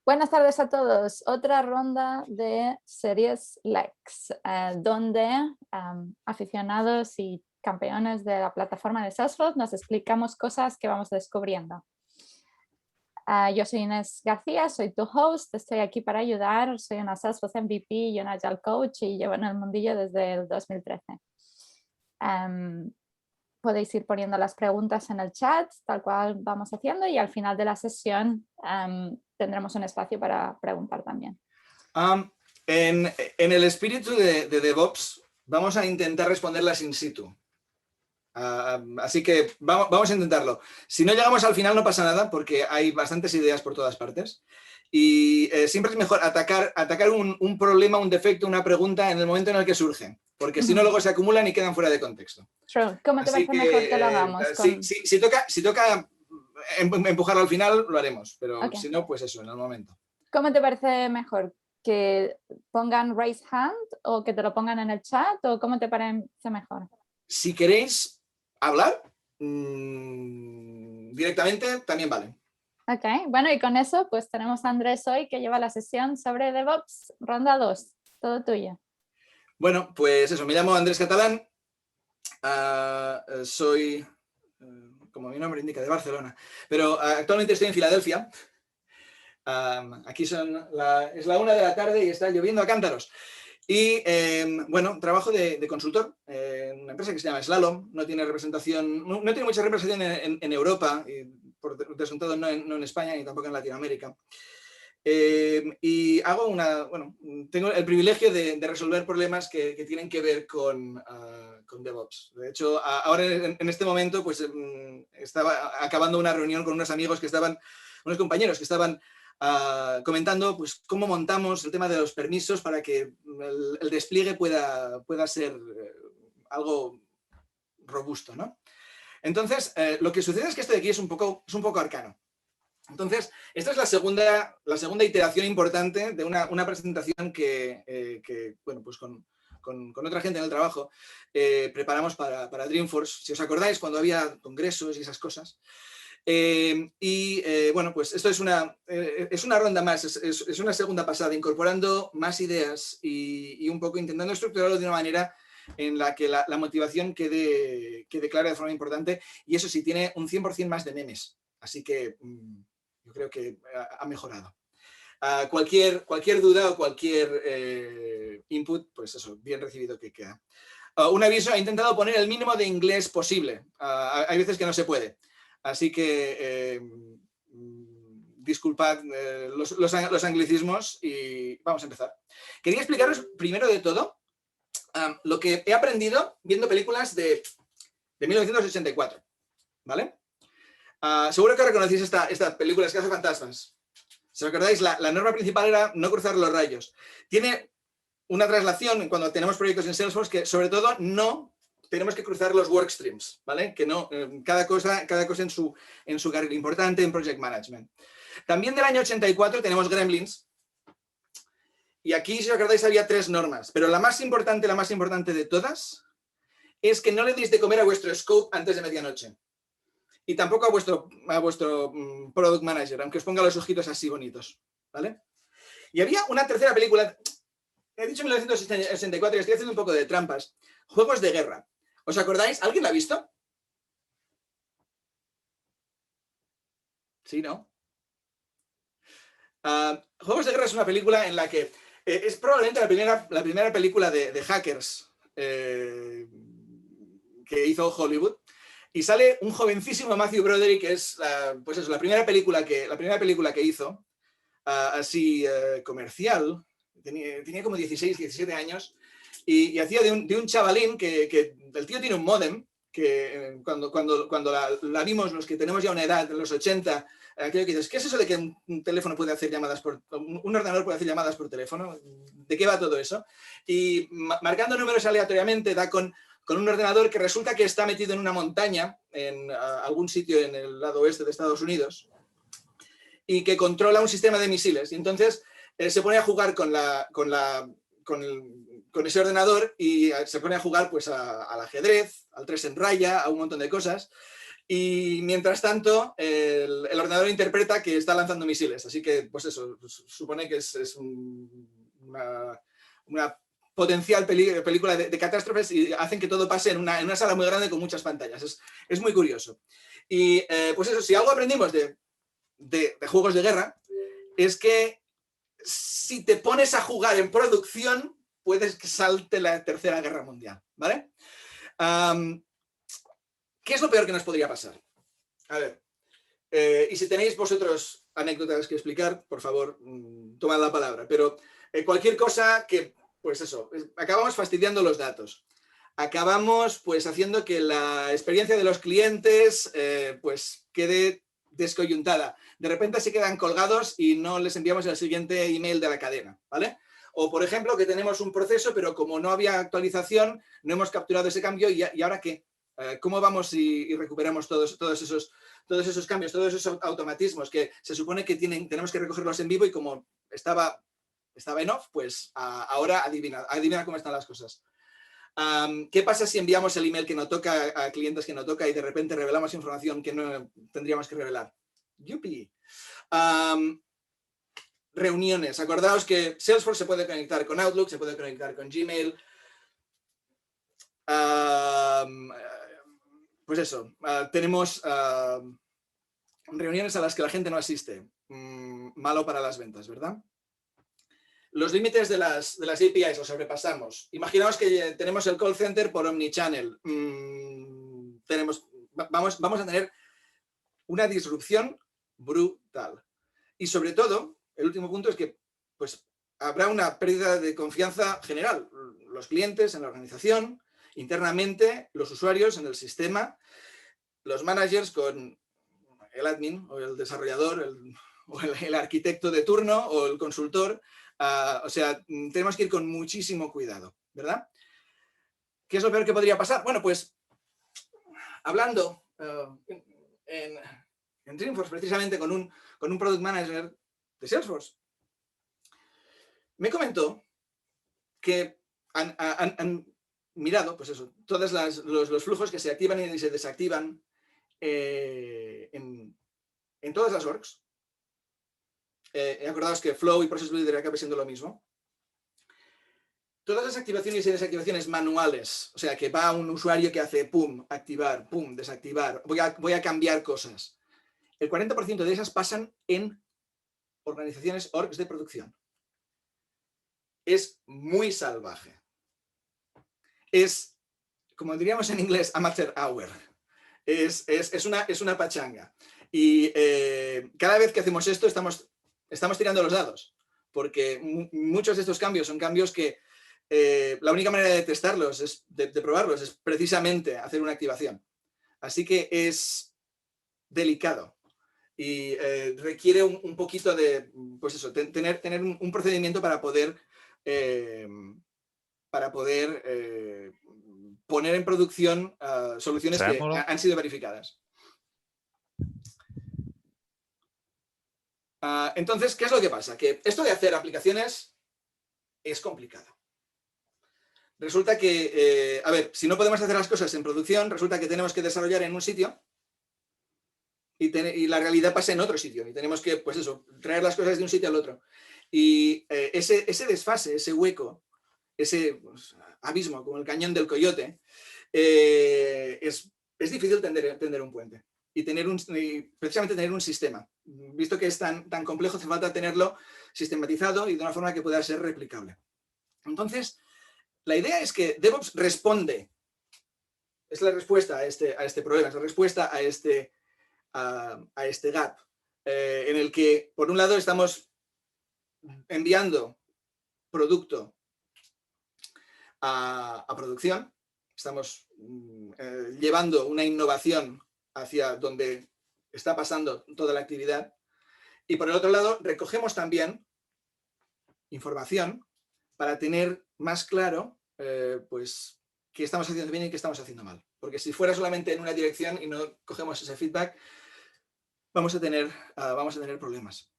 Buenas tardes a todos. Otra ronda de series Lex, donde aficionados y campeones de la plataforma de Salesforce nos explicamos cosas que vamos descubriendo. Yo soy Inés García, soy tu host, estoy aquí para ayudar, soy una Salesforce MVP y una Agile Coach y llevo en el mundillo desde el 2013. Podéis ir poniendo las preguntas en el chat, tal cual vamos haciendo, y al final de la sesión tendremos un espacio para preguntar también. En el espíritu de DevOps, vamos a intentar responderlas in situ. Así que vamos a intentarlo. Si no llegamos al final no pasa nada, porque hay bastantes ideas por todas partes. Y siempre es mejor atacar un problema, un defecto, una pregunta en el momento en el que surge. Porque si no, luego se acumulan y quedan fuera de contexto. True. ¿Cómo te parece mejor que lo hagamos? Si toca empujarlo al final, lo haremos. Pero Okay. si no, pues eso, en el momento. ¿Cómo te parece mejor? ¿Que pongan raise hand o que te lo pongan en el chat? ¿O cómo te parece mejor? Si queréis hablar directamente, también vale. Ok, bueno, y con eso pues tenemos a Andrés hoy que lleva la sesión sobre DevOps, ronda 2, todo tuyo. Bueno, pues eso, me llamo Andrés Catalán, soy, como mi nombre indica, de Barcelona, pero actualmente estoy en Filadelfia. Aquí es la 1 de la tarde y está lloviendo a cántaros. Y bueno, trabajo de consultor en una empresa que se llama Slalom, no tiene representación, no tiene mucha representación en Europa, y por descontado no en España ni tampoco en Latinoamérica. Y tengo el privilegio de resolver problemas que tienen que ver con DevOps. De hecho, ahora en este momento pues estaba acabando una reunión con unos amigos unos compañeros que estaban comentando pues cómo montamos el tema de los permisos para que el despliegue pueda ser algo robusto, ¿no? Entonces, lo que sucede es que esto de aquí es un poco arcano. Entonces, esta es la segunda iteración importante de una presentación que bueno, pues con otra gente en el trabajo preparamos para Dreamforce. Si os acordáis, cuando había congresos y esas cosas. Bueno, pues esto es una ronda más, es una segunda pasada, incorporando más ideas y un poco intentando estructurarlo de una manera en la que la motivación quede clara de forma importante, y eso sí, tiene un 100% más de memes. Así que yo creo que ha mejorado. Cualquier duda o cualquier input, pues eso, bien recibido que queda. Un aviso, he intentado poner el mínimo de inglés posible. Hay veces que no se puede. Así que disculpad los anglicismos y vamos a empezar. Quería explicaros primero de todo lo que he aprendido viendo películas de 1984, ¿vale? Seguro que reconocéis esta película, es que hace fantasmas. Si os acordáis, la norma principal era no cruzar los rayos. Tiene una traslación cuando tenemos proyectos en Salesforce que sobre todo no tenemos que cruzar los workstreams, ¿vale? Que no, cada cosa en su carril, importante en Project Management. También del año 84 tenemos Gremlins. Y aquí, si os acordáis, había 3 normas. Pero la más importante de todas es que no le deis de comer a vuestro scope antes de medianoche. Y tampoco a vuestro product manager, aunque os ponga los ojitos así bonitos, ¿vale? Y había una tercera película, he dicho 1964 y estoy haciendo un poco de trampas. Juegos de guerra. ¿Os acordáis? ¿Alguien la ha visto? ¿Sí, no? Juegos de guerra es una película en la que es probablemente la primera película de hackers que hizo Hollywood. Y sale un jovencísimo Matthew Broderick, que es pues eso, la primera película que hizo, así comercial. Tenía como 16, 17 años. Y hacía de un chavalín que el tío tiene un módem, que cuando la vimos los que tenemos ya una edad, en los 80, aquello que dices, ¿qué es eso de que un teléfono puede hacer llamadas un ordenador puede hacer llamadas por teléfono? ¿De qué va todo eso? Y marcando números aleatoriamente da con un ordenador que resulta que está metido en una montaña, en algún sitio en el lado oeste de Estados Unidos, y que controla un sistema de misiles. Y entonces se pone a jugar con ese ordenador y se pone a jugar pues al ajedrez, al 3 en raya, a un montón de cosas. Y mientras tanto, el ordenador interpreta que está lanzando misiles. Así que, pues eso, supone que es una potencial película de catástrofes y hacen que todo pase en una sala muy grande con muchas pantallas. Es muy curioso. Y pues eso, si algo aprendimos de juegos de guerra, es que si te pones a jugar en producción, puedes que salte la Tercera Guerra Mundial, ¿vale? ¿Qué es lo peor que nos podría pasar? A ver, y si tenéis vosotros anécdotas que explicar, por favor, tomad la palabra. Pero cualquier cosa que, pues eso, acabamos fastidiando los datos. Acabamos, pues, haciendo que la experiencia de los clientes, pues, quede descoyuntada. De repente se quedan colgados y no les enviamos el siguiente email de la cadena, ¿vale? O, por ejemplo, que tenemos un proceso, pero como no había actualización, no hemos capturado ese cambio y ahora ¿qué? ¿Cómo vamos y recuperamos todos esos cambios, todos esos automatismos que se supone que tenemos que recogerlos en vivo y como estaba en off, pues ahora adivina cómo están las cosas. ¿Qué pasa si enviamos el email que no toca a clientes que no toca y de repente revelamos información que no tendríamos que revelar? ¡Yupi! Reuniones. Acordaos que Salesforce se puede conectar con Outlook, se puede conectar con Gmail. Pues eso, tenemos reuniones a las que la gente no asiste. Malo para las ventas, ¿verdad? Los límites de las APIs los sobrepasamos. Imaginaos que tenemos el call center por omnichannel. Vamos a tener una disrupción brutal. Y sobre todo, el último punto es que pues, habrá una pérdida de confianza general. Los clientes en la organización, internamente, los usuarios en el sistema, los managers con el admin o el desarrollador, o el arquitecto de turno o el consultor. O sea, tenemos que ir con muchísimo cuidado, ¿verdad? ¿Qué es lo peor que podría pasar? Bueno, pues hablando en Dreamforce, precisamente con un product manager de Salesforce, me comentó que han mirado, pues eso, todos los flujos que se activan y se desactivan en todas las orgs. Acordaos que Flow y Process Builder acaba siendo lo mismo. Todas las activaciones y desactivaciones manuales, o sea, que va un usuario que hace pum, activar, pum, desactivar, voy a cambiar cosas. El 40% de esas pasan en organizaciones orgs de producción. Es muy salvaje. Es, como diríamos en inglés, amateur hour. Es una pachanga. Y cada vez que hacemos esto estamos tirando los dados, porque muchos de estos cambios son cambios que la única manera de testarlos, de probarlos, es precisamente hacer una activación. Así que es delicado y requiere un poquito de, pues eso, tener un procedimiento para poder poner en producción soluciones que han sido verificadas. Entonces, ¿qué es lo que pasa? Que esto de hacer aplicaciones es complicado. Resulta que, a ver, si no podemos hacer las cosas en producción, resulta que tenemos que desarrollar en un sitio y la realidad pasa en otro sitio. Y tenemos que, pues eso, traer las cosas de un sitio al otro. Y ese desfase, ese hueco, ese pues, abismo, como el cañón del coyote, es difícil tender un puente. Y precisamente tener un sistema. Visto que es tan complejo, hace falta tenerlo sistematizado y de una forma que pueda ser replicable. Entonces, la idea es que DevOps responde. Es la respuesta a este problema, es la respuesta a este gap, en el que, por un lado, estamos enviando producto a producción, estamos llevando una innovación hacia donde está pasando toda la actividad, y por el otro lado, recogemos también información para tener más claro pues, qué estamos haciendo bien y qué estamos haciendo mal. Porque si fuera solamente en una dirección y no cogemos ese feedback, vamos a tener problemas.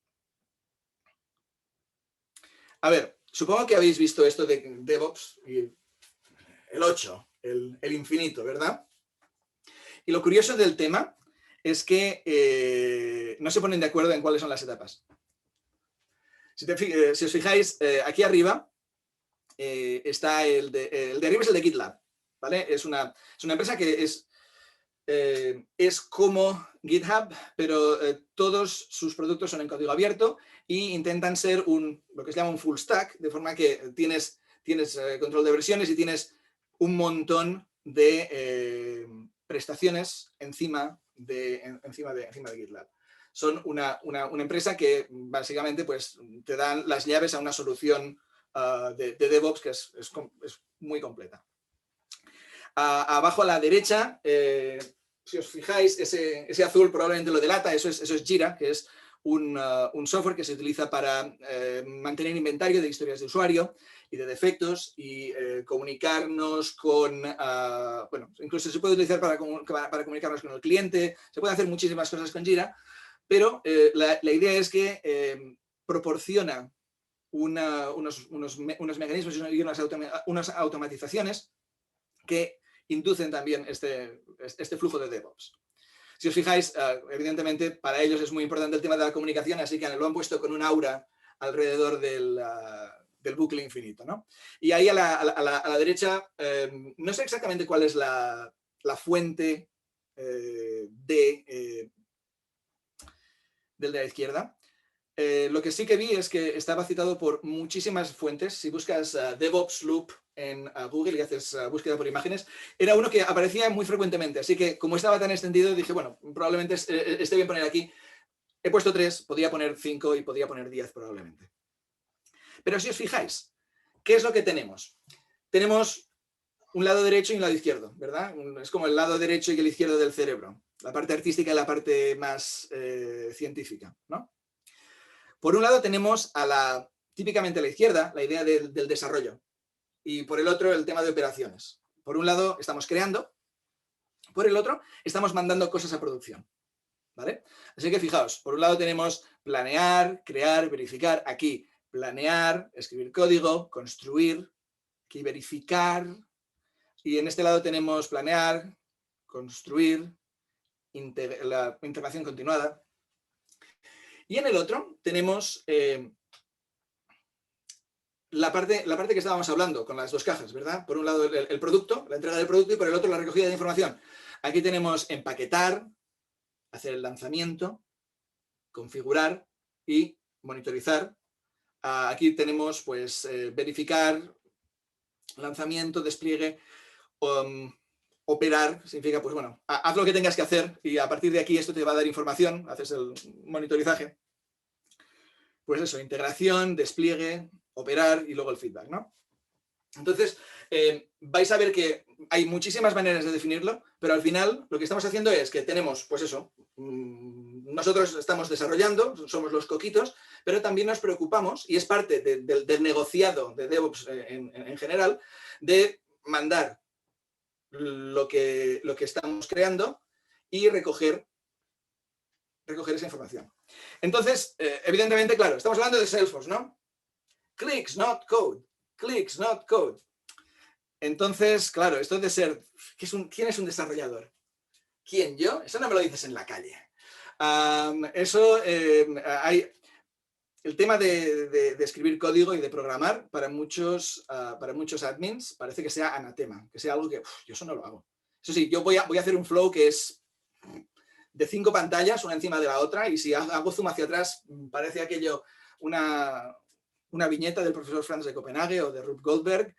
A ver, supongo que habéis visto esto de DevOps, y el 8, el infinito, ¿verdad? Y lo curioso del tema es que no se ponen de acuerdo en cuáles son las etapas. Si os fijáis, aquí arriba está el de arriba es el de GitLab, ¿vale? Es una empresa que es como GitHub, pero todos sus productos son en código abierto e intentan ser lo que se llama un full stack, de forma que tienes control de versiones y tienes un montón de prestaciones encima de GitLab. Son una empresa que básicamente pues, te dan las llaves a una solución de DevOps que es muy completa. Abajo a la derecha, si os fijáis, ese azul probablemente lo delata, eso es Jira, que es un software que se utiliza para mantener inventario de historias de usuario y de defectos y comunicarnos con, bueno, incluso se puede utilizar para comunicarnos con el cliente, se pueden hacer muchísimas cosas con Jira, pero la idea es que proporciona unos mecanismos y unas automatizaciones que inducen también este flujo de DevOps. Si os fijáis, evidentemente para ellos es muy importante el tema de la comunicación, así que lo han puesto con un aura alrededor del bucle infinito, ¿no? Y ahí a la derecha, no sé exactamente cuál es la fuente del de la izquierda. Lo que sí que vi es que estaba citado por muchísimas fuentes. Si buscas DevOps Loop en Google y haces búsqueda por imágenes, era uno que aparecía muy frecuentemente. Así que como estaba tan extendido, dije, bueno, probablemente esté bien poner aquí. He puesto 3, podía poner 5 y podía poner 10 probablemente. Pero si os fijáis, ¿qué es lo que tenemos? Tenemos un lado derecho y un lado izquierdo, ¿verdad? Es como el lado derecho y el izquierdo del cerebro. La parte artística y la parte más científica, ¿no? Por un lado tenemos típicamente a la izquierda, la idea del desarrollo. Y por el otro, el tema de operaciones. Por un lado, estamos creando. Por el otro, estamos mandando cosas a producción. ¿Vale? Así que fijaos, por un lado tenemos planear, crear, verificar. Aquí, planear, escribir código, construir, aquí verificar. Y en este lado tenemos planear, construir, la integración continuada. Y en el otro tenemos la parte que estábamos hablando con las dos cajas, ¿verdad? Por un lado el producto, la entrega del producto, y por el otro la recogida de información. Aquí tenemos empaquetar, hacer el lanzamiento, configurar y monitorizar. Aquí tenemos pues verificar, lanzamiento, despliegue, operar, significa pues bueno, haz lo que tengas que hacer y a partir de aquí esto te va a dar información, haces el monitorizaje. Pues eso, integración, despliegue, operar y luego el feedback, ¿no? Entonces, vais a ver que hay muchísimas maneras de definirlo, pero al final lo que estamos haciendo es que tenemos, pues eso, nosotros estamos desarrollando, somos los coquitos, pero también nos preocupamos, y es parte del negociado de DevOps en general, de mandar lo que estamos creando y recoger esa información. Entonces, evidentemente, claro, estamos hablando de Salesforce, ¿no? Clicks, not code. Clicks, not code. Entonces, claro, esto de ser... ¿Quién es un desarrollador? ¿Quién? ¿Yo? Eso no me lo dices en la calle. Hay... El tema de escribir código y de programar para muchos admins parece que sea anatema, que sea algo que yo eso no lo hago. Eso sí, yo voy a hacer un flow que es de 5 pantallas, una encima de la otra, y si hago zoom hacia atrás, parece aquello una viñeta del profesor Franz de Copenhague o de Rube Goldberg.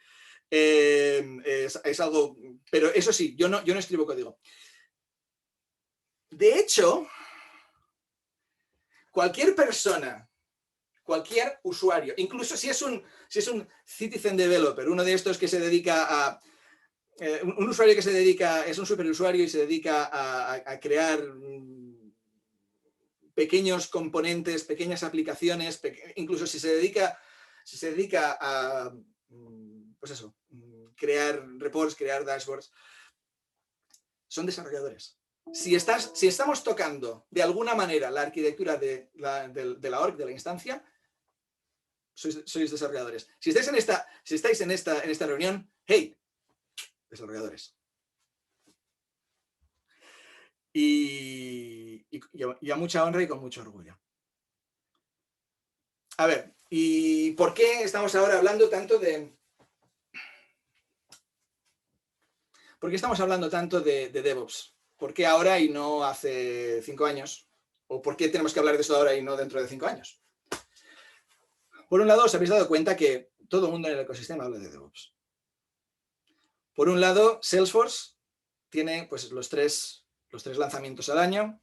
Es algo... Pero eso sí, yo no escribo código. De hecho, cualquier persona, cualquier usuario, incluso si es un citizen developer, uno de estos que se dedica a... un usuario que se dedica, es un superusuario y se dedica a crear pequeños componentes, pequeñas aplicaciones, incluso si se dedica a, pues eso, crear reports, crear dashboards, son desarrolladores. Si estamos tocando de alguna manera la arquitectura de la org, de la instancia, sois desarrolladores. Si estáis en esta reunión, hey, desarrolladores. y a mucha honra y con mucho orgullo. A ver, ¿y por qué estamos ahora hablando tanto de... ¿Por qué estamos hablando tanto de DevOps? ¿Por qué ahora y no hace 5 años? ¿O por qué tenemos que hablar de eso ahora y no dentro de 5 años? Por un lado, os habéis dado cuenta que todo el mundo en el ecosistema habla de DevOps. Por un lado, Salesforce tiene pues, los tres lanzamientos al año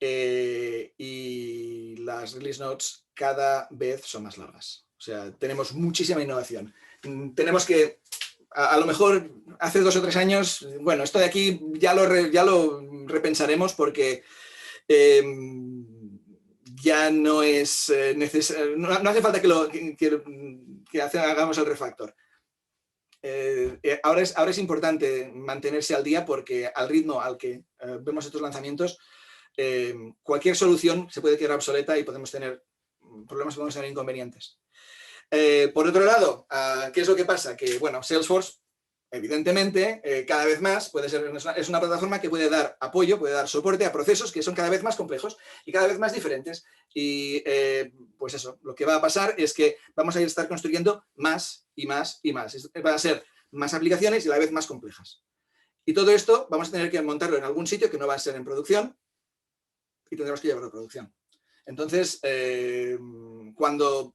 y las release notes cada vez son más largas. O sea, tenemos muchísima innovación. Tenemos que, a lo mejor hace 2 o 3 años, bueno, esto de aquí ya lo repensaremos porque ya no es necesario, no hace falta que hagamos el refactor. Ahora es importante mantenerse al día porque al ritmo al que vemos estos lanzamientos, cualquier solución se puede quedar obsoleta y podemos tener problemas, podemos tener inconvenientes. Por otro lado, ¿qué es lo que pasa? Que, bueno, Salesforce, evidentemente, cada vez más es una plataforma que puede dar apoyo, puede dar soporte a procesos que son cada vez más complejos y cada vez más diferentes. Y, pues eso, lo que va a pasar es que vamos a estar construyendo más y más y más. Van a ser más aplicaciones y a la vez más complejas. Y todo esto vamos a tener que montarlo en algún sitio que no va a ser en producción y tendremos que llevarlo a producción. Entonces, cuando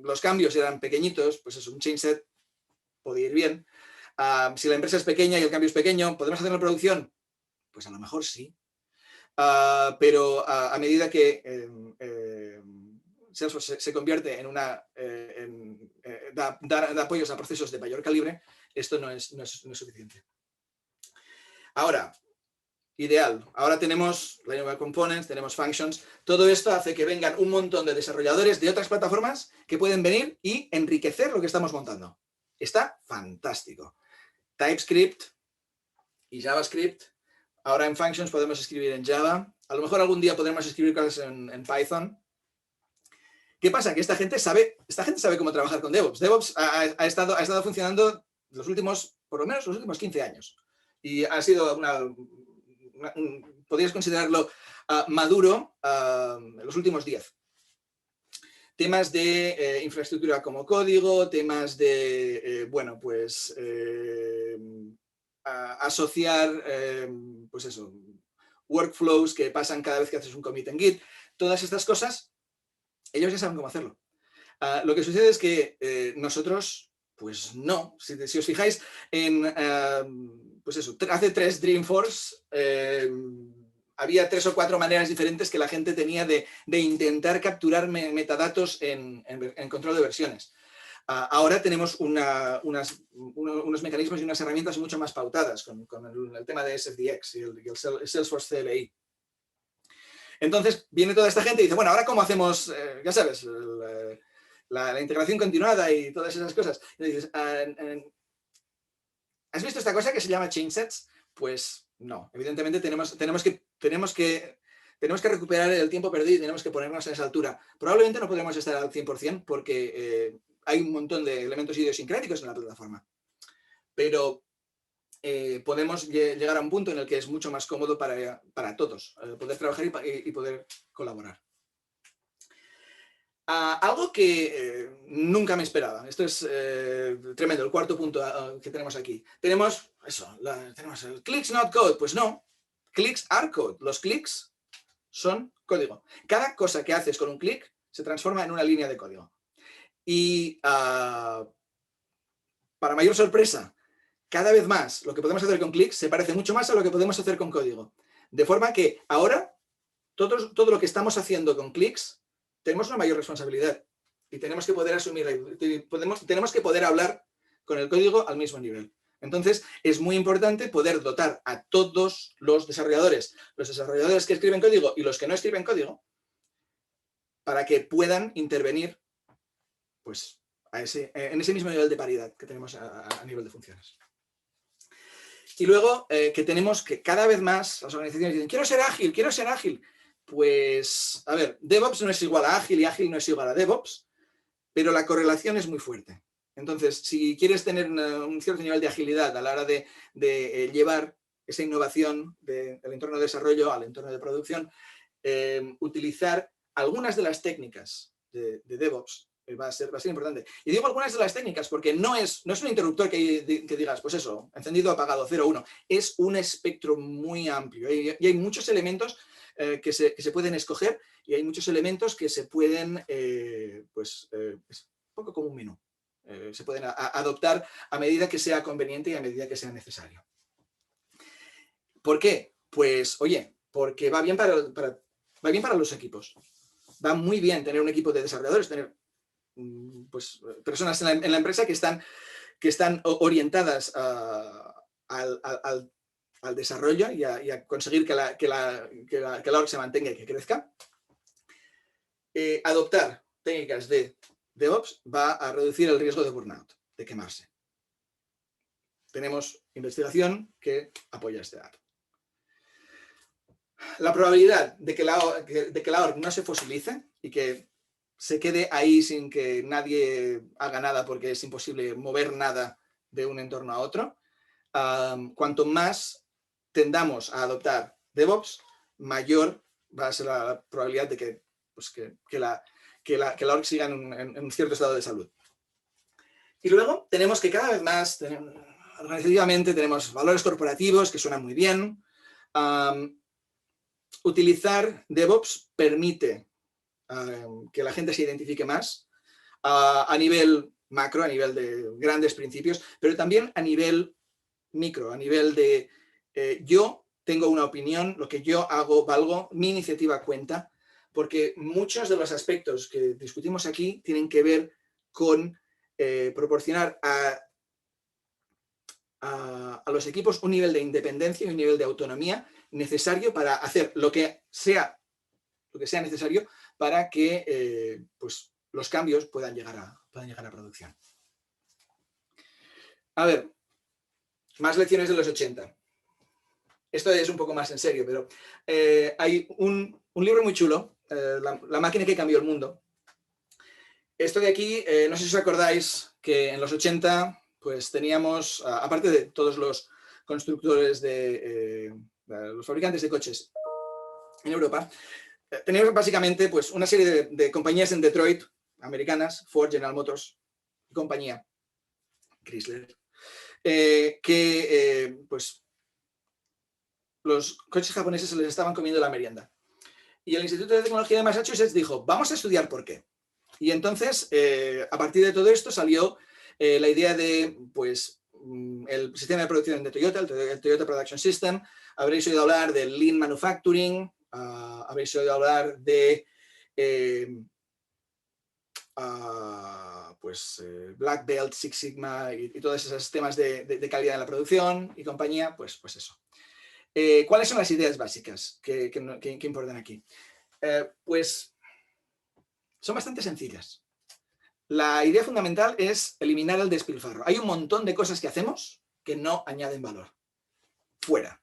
los cambios eran pequeñitos, pues eso, un change set podía ir bien. Si la empresa es pequeña y el cambio es pequeño, ¿podemos hacerlo en producción? Pues a lo mejor sí. Pero a medida que Salesforce se convierte en da apoyos a procesos de mayor calibre, esto no es suficiente. Ahora, ideal. Ahora tenemos Laravel Components, tenemos Functions. Todo esto hace que vengan un montón de desarrolladores de otras plataformas que pueden venir y enriquecer lo que estamos montando. Está fantástico. TypeScript y JavaScript. Ahora en Functions podemos escribir en Java. A lo mejor algún día podremos escribir cosas en Python. ¿Qué pasa? Que esta gente sabe cómo trabajar con DevOps. DevOps ha estado funcionando por lo menos los últimos 15 años. Y ha sido podrías considerarlo maduro en los últimos 10. Temas de infraestructura como código, temas de, bueno, pues asociar, pues eso, workflows que pasan cada vez que haces un commit en Git. Todas estas cosas, ellos ya saben cómo hacerlo. Lo que sucede es que nosotros, pues no. Si os fijáis en, pues eso, hace 3 Dreamforce, había 3 o 4 maneras diferentes que la gente tenía de intentar capturar metadatos en control de versiones. Ahora tenemos unos mecanismos y unas herramientas mucho más pautadas con el tema de SFDX y el Salesforce CLI. Entonces viene toda esta gente y dice, bueno, ahora cómo hacemos, ya sabes, la integración continuada y todas esas cosas. Y dices, ¿has visto esta cosa que se llama change sets? Pues no, evidentemente tenemos que recuperar el tiempo perdido y tenemos que ponernos a esa altura. Probablemente no podremos estar al 100% porque hay un montón de elementos idiosincráticos en la plataforma. Pero podemos llegar a un punto en el que es mucho más cómodo para todos poder trabajar y poder colaborar. Algo que nunca me esperaba. Esto es tremendo, el cuarto punto que tenemos aquí. Tenemos el clicks not code. Pues no, clicks are code. Los clics son código. Cada cosa que haces con un clic se transforma en una línea de código. Y para mayor sorpresa, cada vez más lo que podemos hacer con clics se parece mucho más a lo que podemos hacer con código. De forma que ahora todo lo que estamos haciendo con clics tenemos una mayor responsabilidad y tenemos que poder asumir, tenemos que poder hablar con el código al mismo nivel. Entonces, es muy importante poder dotar a todos los desarrolladores que escriben código y los que no escriben código, para que puedan intervenir pues, en ese mismo nivel de paridad que tenemos a nivel de funciones. Y luego que tenemos que cada vez más las organizaciones dicen, quiero ser ágil. Pues, a ver, DevOps no es igual a ágil y ágil no es igual a DevOps, pero la correlación es muy fuerte. Entonces, si quieres tener un cierto nivel de agilidad a la hora de llevar esa innovación del entorno de desarrollo al entorno de producción, utilizar algunas de las técnicas de DevOps va a ser importante. Y digo algunas de las técnicas porque no es un interruptor que digas, pues eso, encendido, apagado, 0, 1. Es un espectro muy amplio y hay muchos elementos que se pueden escoger y hay muchos elementos que se pueden, es un poco como un menú. Se pueden adoptar a medida que sea conveniente y a medida que sea necesario. ¿Por qué? Pues, oye, porque va bien para los equipos. Va muy bien tener un equipo de desarrolladores, tener pues, personas en la empresa que están orientadas al desarrollo y a conseguir que la org se mantenga y que crezca. Adoptar técnicas de DevOps va a reducir el riesgo de burnout, de quemarse. Tenemos investigación que apoya este dato. La probabilidad de que la org no se fosilice y que se quede ahí sin que nadie haga nada porque es imposible mover nada de un entorno a otro, cuanto más tendamos a adoptar DevOps, mayor va a ser la probabilidad de que la org siga en un cierto estado de salud. Y luego tenemos que cada vez más, organizativamente, tenemos valores corporativos que suenan muy bien. Utilizar DevOps permite que la gente se identifique más a nivel macro, a nivel de grandes principios, pero también a nivel micro, a nivel de yo tengo una opinión, lo que yo hago valgo, mi iniciativa cuenta, porque muchos de los aspectos que discutimos aquí tienen que ver con proporcionar a los equipos un nivel de independencia y un nivel de autonomía necesario para hacer lo que sea necesario para que pues, los cambios puedan llegar a producción. A ver, más lecciones de los 80. Esto es un poco más en serio, pero hay un libro muy chulo, La máquina que cambió el mundo. Esto de aquí, no sé si os acordáis que en los 80 pues teníamos, aparte de todos los constructores los fabricantes de coches en Europa, teníamos básicamente pues, una serie de compañías en Detroit, americanas, Ford, General Motors y compañía, Chrysler, pues los coches japoneses se les estaban comiendo la merienda. Y el Instituto de Tecnología de Massachusetts dijo, vamos a estudiar por qué. Y entonces, a partir de todo esto salió la idea de, pues, el sistema de producción de Toyota, el Toyota Production System. Habréis oído hablar del Lean Manufacturing, habréis oído hablar de Black Belt, Six Sigma y todos esos temas de calidad en la producción y compañía, pues eso. ¿Cuáles son las ideas básicas que importan aquí? Pues son bastante sencillas. La idea fundamental es eliminar el despilfarro. Hay un montón de cosas que hacemos que no añaden valor. Fuera.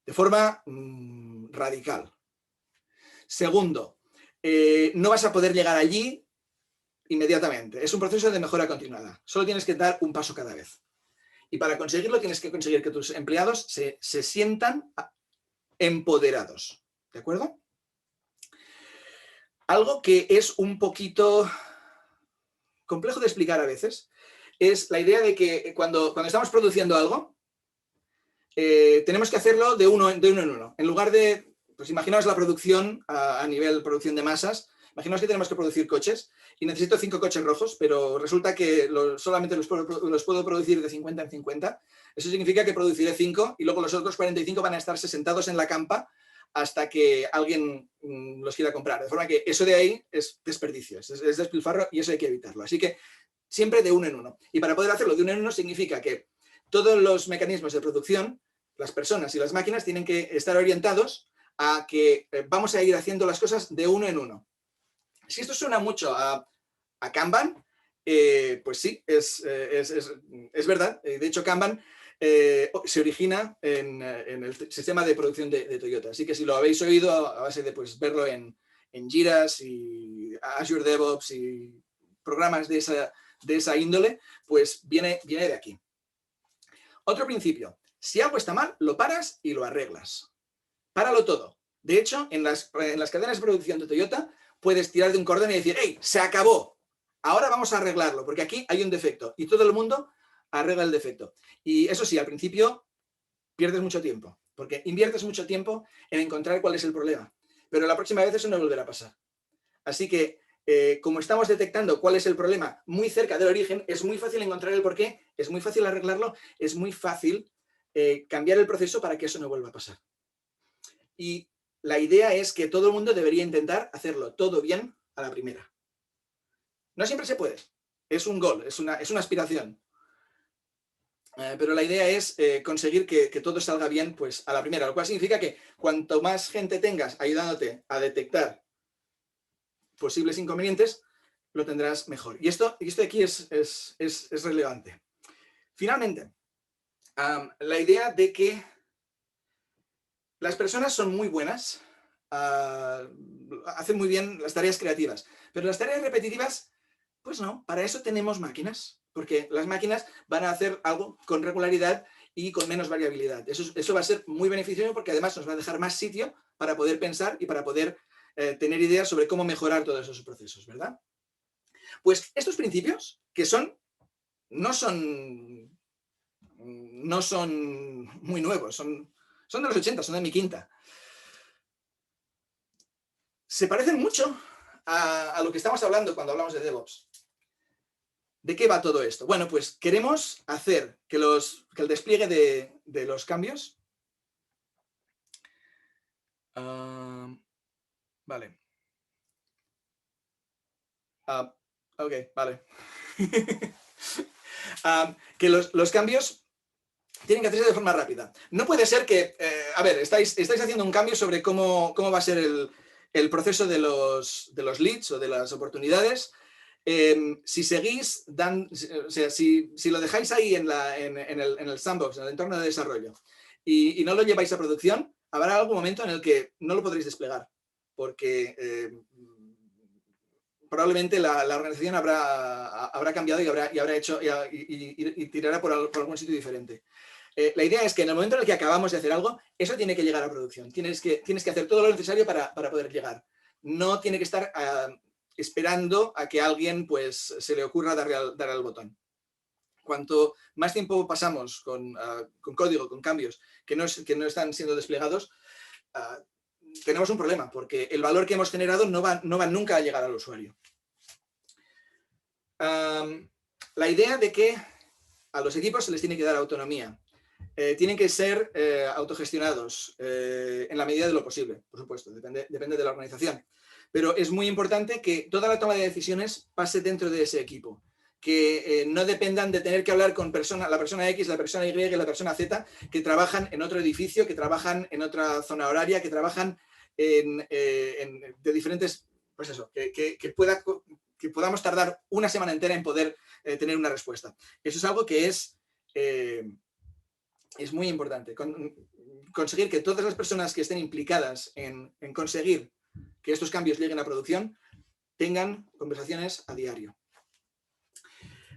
De forma radical. Segundo, no vas a poder llegar allí inmediatamente. Es un proceso de mejora continuada. Solo tienes que dar un paso cada vez. Y para conseguirlo tienes que conseguir que tus empleados se sientan empoderados. ¿De acuerdo? Algo que es un poquito complejo de explicar a veces es la idea de que cuando estamos produciendo algo, tenemos que hacerlo de uno en uno. En lugar de, pues imaginaos la producción a nivel producción de masas, imaginaos que tenemos que producir coches y necesito 5 coches rojos, pero resulta que solamente los puedo producir de 50 en 50. Eso significa que produciré 5 y luego los otros 45 van a estarse sentados en la campa hasta que alguien los quiera comprar. De forma que eso de ahí es desperdicio, es despilfarro y eso hay que evitarlo. Así que siempre de uno en uno. Y para poder hacerlo de uno en uno significa que todos los mecanismos de producción, las personas y las máquinas tienen que estar orientados a que vamos a ir haciendo las cosas de uno en uno. Si esto suena mucho a Kanban, pues sí, es verdad. De hecho, Kanban se origina en el sistema de producción de Toyota. Así que si lo habéis oído a base de pues, verlo en Jiras y Azure DevOps y programas de esa índole, pues viene de aquí. Otro principio. Si algo está mal, lo paras y lo arreglas. Páralo todo. De hecho, en las cadenas de producción de Toyota puedes tirar de un cordón y decir, ¡hey, se acabó! Ahora vamos a arreglarlo, porque aquí hay un defecto. Y todo el mundo arregla el defecto. Y eso sí, al principio pierdes mucho tiempo, porque inviertes mucho tiempo en encontrar cuál es el problema. Pero la próxima vez eso no volverá a pasar. Así que, como estamos detectando cuál es el problema muy cerca del origen, es muy fácil encontrar el porqué, es muy fácil arreglarlo, es muy fácil cambiar el proceso para que eso no vuelva a pasar. Y la idea es que todo el mundo debería intentar hacerlo todo bien a la primera. No siempre se puede. Es un goal, es una aspiración. Pero la idea es conseguir que todo salga bien pues, a la primera, lo cual significa que cuanto más gente tengas ayudándote a detectar posibles inconvenientes, lo tendrás mejor. Y esto de aquí es relevante. Finalmente, la idea de que las personas son muy buenas, hacen muy bien las tareas creativas, pero las tareas repetitivas, pues no, para eso tenemos máquinas, porque las máquinas van a hacer algo con regularidad y con menos variabilidad. Eso va a ser muy beneficioso porque además nos va a dejar más sitio para poder pensar y para poder tener ideas sobre cómo mejorar todos esos procesos, ¿verdad? Pues estos principios, que no son muy nuevos, son de los 80, son de mi quinta. Se parecen mucho a lo que estamos hablando cuando hablamos de DevOps. ¿De qué va todo esto? Bueno, pues queremos hacer que el despliegue de los cambios... vale. Ok, vale. Que los cambios tienen que hacerse de forma rápida. No puede ser que... a ver, estáis haciendo un cambio sobre cómo va a ser el proceso de los leads o de las oportunidades. Si seguís, o sea, si lo dejáis ahí en el sandbox, en el entorno de desarrollo, y no lo lleváis a producción, habrá algún momento en el que no lo podréis desplegar, porque probablemente la organización habrá cambiado y habrá hecho y tirará por algún sitio diferente. La idea es que en el momento en el que acabamos de hacer algo, eso tiene que llegar a producción. Tienes que hacer todo lo necesario para poder llegar. No tiene que estar esperando a que alguien pues, se le ocurra dar al botón. Cuanto más tiempo pasamos con código, con cambios que no están siendo desplegados, tenemos un problema, porque el valor que hemos generado no va nunca a llegar al usuario. La idea de que a los equipos se les tiene que dar autonomía. Tienen que ser autogestionados en la medida de lo posible, por supuesto, depende de la organización. Pero es muy importante que toda la toma de decisiones pase dentro de ese equipo, que no dependan de tener que hablar con la persona X, la persona Y y la persona Z, que trabajan en otro edificio, que trabajan en otra zona horaria, que trabajan de diferentes, pues eso, que podamos tardar una semana entera en poder tener una respuesta. Eso es algo que es muy importante. Conseguir que todas las personas que estén implicadas en conseguir que estos cambios lleguen a producción tengan conversaciones a diario.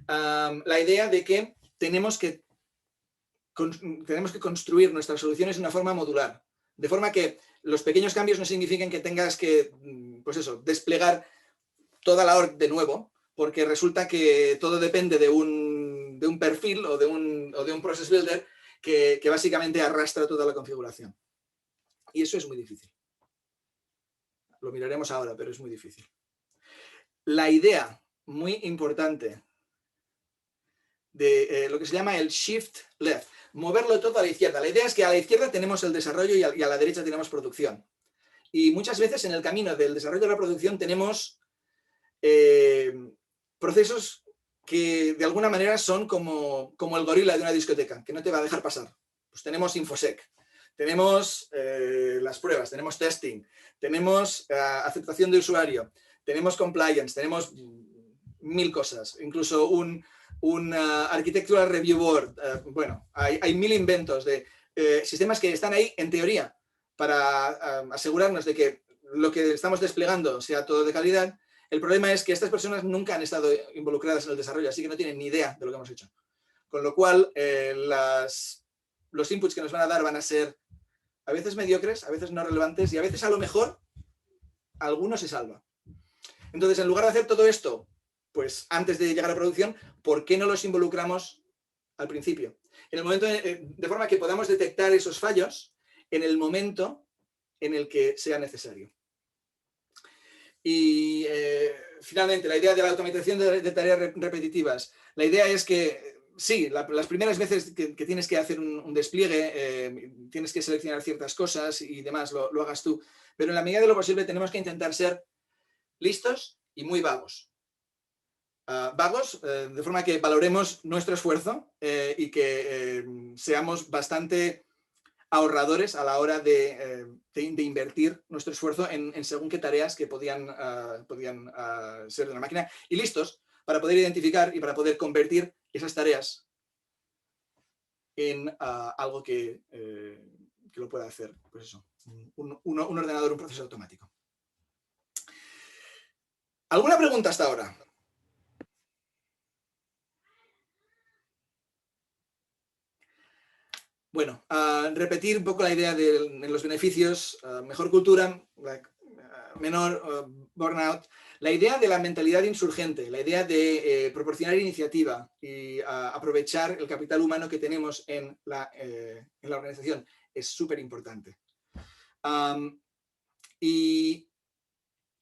La idea de que tenemos que construir nuestras soluciones de una forma modular, de forma que los pequeños cambios no signifiquen que tengas que, pues eso, desplegar toda la org de nuevo, porque resulta que todo depende de un perfil o de un process builder que básicamente arrastra toda la configuración. Y eso es muy difícil. Lo miraremos ahora, pero es muy difícil. La idea muy importante de lo que se llama el shift left, moverlo todo a la izquierda. La idea es que a la izquierda tenemos el desarrollo y a la derecha tenemos producción. Y muchas veces en el camino del desarrollo de la producción tenemos procesos que de alguna manera son como el gorila de una discoteca, que no te va a dejar pasar. Pues tenemos InfoSec, tenemos las pruebas, tenemos testing, tenemos aceptación de usuario, tenemos compliance, tenemos 1000 cosas, incluso un architectural review board. Bueno, hay 1000 inventos de sistemas que están ahí en teoría para asegurarnos de que lo que estamos desplegando sea todo de calidad. El problema es que estas personas nunca han estado involucradas en el desarrollo, así que no tienen ni idea de lo que hemos hecho. Con lo cual, los inputs que nos van a dar van a ser a veces mediocres, a veces no relevantes y a veces a lo mejor alguno se salva. Entonces, en lugar de hacer todo esto, pues antes de llegar a producción, ¿por qué no los involucramos al principio? En el momento, de forma que podamos detectar esos fallos en el momento en el que sea necesario. Y finalmente, la idea de la automatización de tareas repetitivas. La idea es que, sí, las primeras veces que tienes que hacer un despliegue, tienes que seleccionar ciertas cosas y demás, lo hagas tú. Pero en la medida de lo posible tenemos que intentar ser listos y muy vagos. Vagos, de forma que valoremos nuestro esfuerzo y que seamos bastante ahorradores a la hora de invertir nuestro esfuerzo en según qué tareas que podían ser de una máquina, y listos para poder identificar y para poder convertir esas tareas en algo que lo pueda hacer, pues eso, un ordenador, un proceso automático. ¿Alguna pregunta hasta ahora? Bueno, repetir un poco la idea de los beneficios, mejor cultura, menor burnout, la idea de la mentalidad insurgente, la idea de proporcionar iniciativa y aprovechar el capital humano que tenemos en la organización es súper importante. Y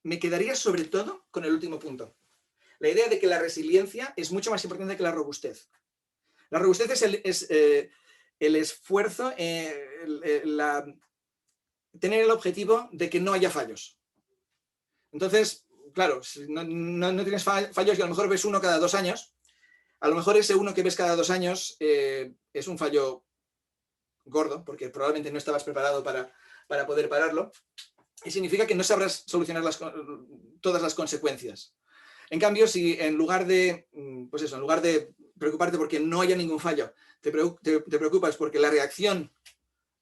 me quedaría sobre todo con el último punto, la idea de que la resiliencia es mucho más importante que la robustez. La robustez es el esfuerzo, tener el objetivo de que no haya fallos. Entonces, claro, si no tienes fallos y a lo mejor ves uno cada 2 años, a lo mejor ese uno que ves cada 2 años es un fallo gordo, porque probablemente no estabas preparado para poder pararlo, y significa que no sabrás solucionar todas las consecuencias. En cambio, si en lugar de, pues eso, en lugar de preocuparte porque no haya ningún fallo, te preocupas porque la reacción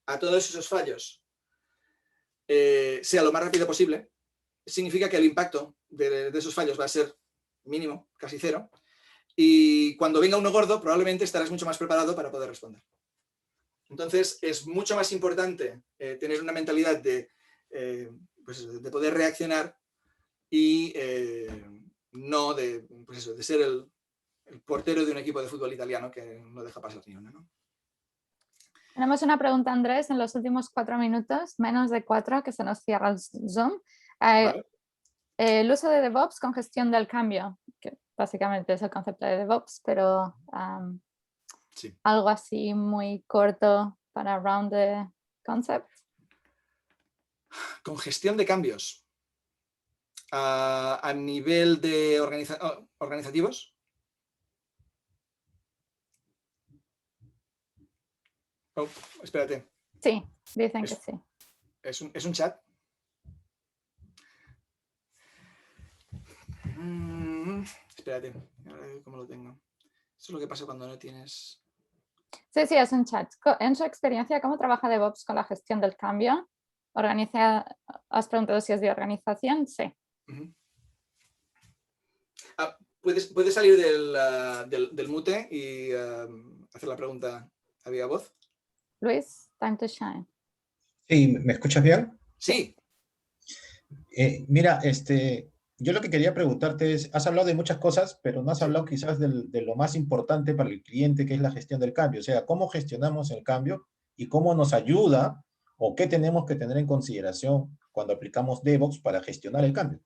a todos esos fallos sea lo más rápido posible, significa que el impacto de esos fallos va a ser mínimo, casi cero, y cuando venga uno gordo probablemente estarás mucho más preparado para poder responder. Entonces es mucho más importante tener una mentalidad de poder reaccionar y no de ser el portero de un equipo de fútbol italiano que no deja pasar ni una, ¿no? Tenemos una pregunta, Andrés, en los últimos 4 minutos, menos de 4, que se nos cierra el Zoom. ¿Vale? El uso de DevOps con gestión del cambio, que básicamente es el concepto de DevOps, pero Sí. algo así muy corto para round the concept. Con gestión de cambios. A nivel de organizativos. Oh, espérate. Sí, dicen que sí. ¿Es un chat? Espérate, ¿cómo lo tengo? Eso es lo que pasa cuando no tienes... Sí, es un chat. En su experiencia, ¿cómo trabaja DevOps con la gestión del cambio? ¿Has preguntado si es de organización? Sí. ¿Puedes salir del mute y hacer la pregunta a viva voz? Luis, time to shine. Sí, ¿me escuchas bien? Sí. Mira, yo lo que quería preguntarte es, has hablado de muchas cosas, pero no has hablado quizás de lo más importante para el cliente, que es la gestión del cambio. O sea, cómo gestionamos el cambio y cómo nos ayuda o qué tenemos que tener en consideración cuando aplicamos DevOps para gestionar el cambio.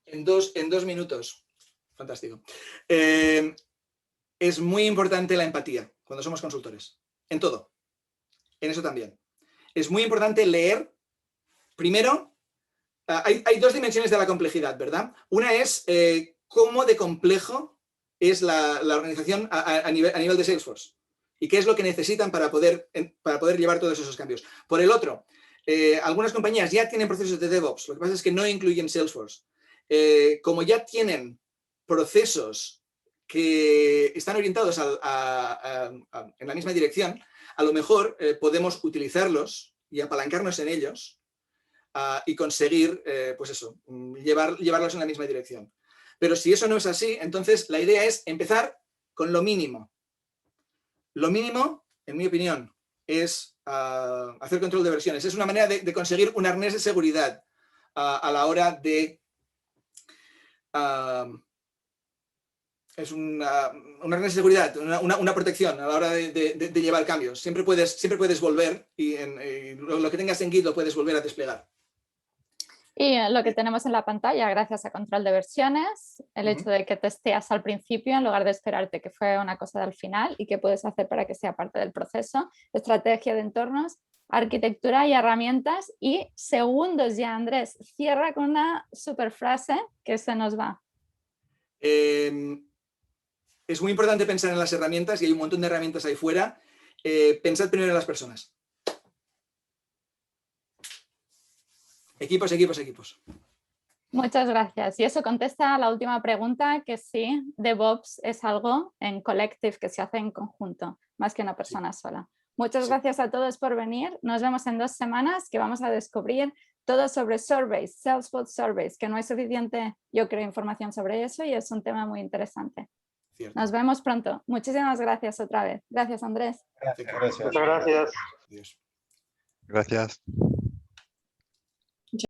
En dos minutos. Fantástico. Es muy importante la empatía cuando somos consultores. En todo. En eso también. Es muy importante leer. Primero, hay 2 dimensiones de la complejidad, ¿verdad? Una es cómo de complejo es la organización a nivel de Salesforce y qué es lo que necesitan para poder llevar todos esos cambios. Por el otro, algunas compañías ya tienen procesos de DevOps, lo que pasa es que no incluyen Salesforce. Como ya tienen procesos que están orientados en la misma dirección, a lo mejor podemos utilizarlos y apalancarnos en ellos y conseguir, pues eso, llevarlos en la misma dirección. Pero si eso no es así, entonces la idea es empezar con lo mínimo. Lo mínimo, en mi opinión, es hacer control de versiones. Es una manera de conseguir un arnés de seguridad a la hora de... es un arnés de seguridad, una protección a la hora de llevar cambios. Siempre puedes volver y lo que tengas en Git lo puedes volver a desplegar. Y lo que tenemos en la pantalla, gracias a control de versiones, el hecho de que testeas al principio en lugar de esperarte que fue una cosa del final y qué puedes hacer para que sea parte del proceso, estrategia de entornos, arquitectura y herramientas y segundos ya, Andrés. Cierra con una super frase que se nos va. Es muy importante pensar en las herramientas y hay un montón de herramientas ahí fuera. Pensad primero en las personas. Equipos, equipos, equipos. Muchas gracias. Y eso contesta a la última pregunta, que sí, DevOps es algo en collective que se hace en conjunto, más que una persona sola. Muchas gracias a todos por venir. Nos vemos en 2 semanas que vamos a descubrir todo sobre surveys, Salesforce surveys, que no hay suficiente, yo creo, información sobre eso y es un tema muy interesante. Cierto. Nos vemos pronto. Muchísimas gracias otra vez. Gracias, Andrés. Gracias. Muchas gracias. Adiós. Gracias.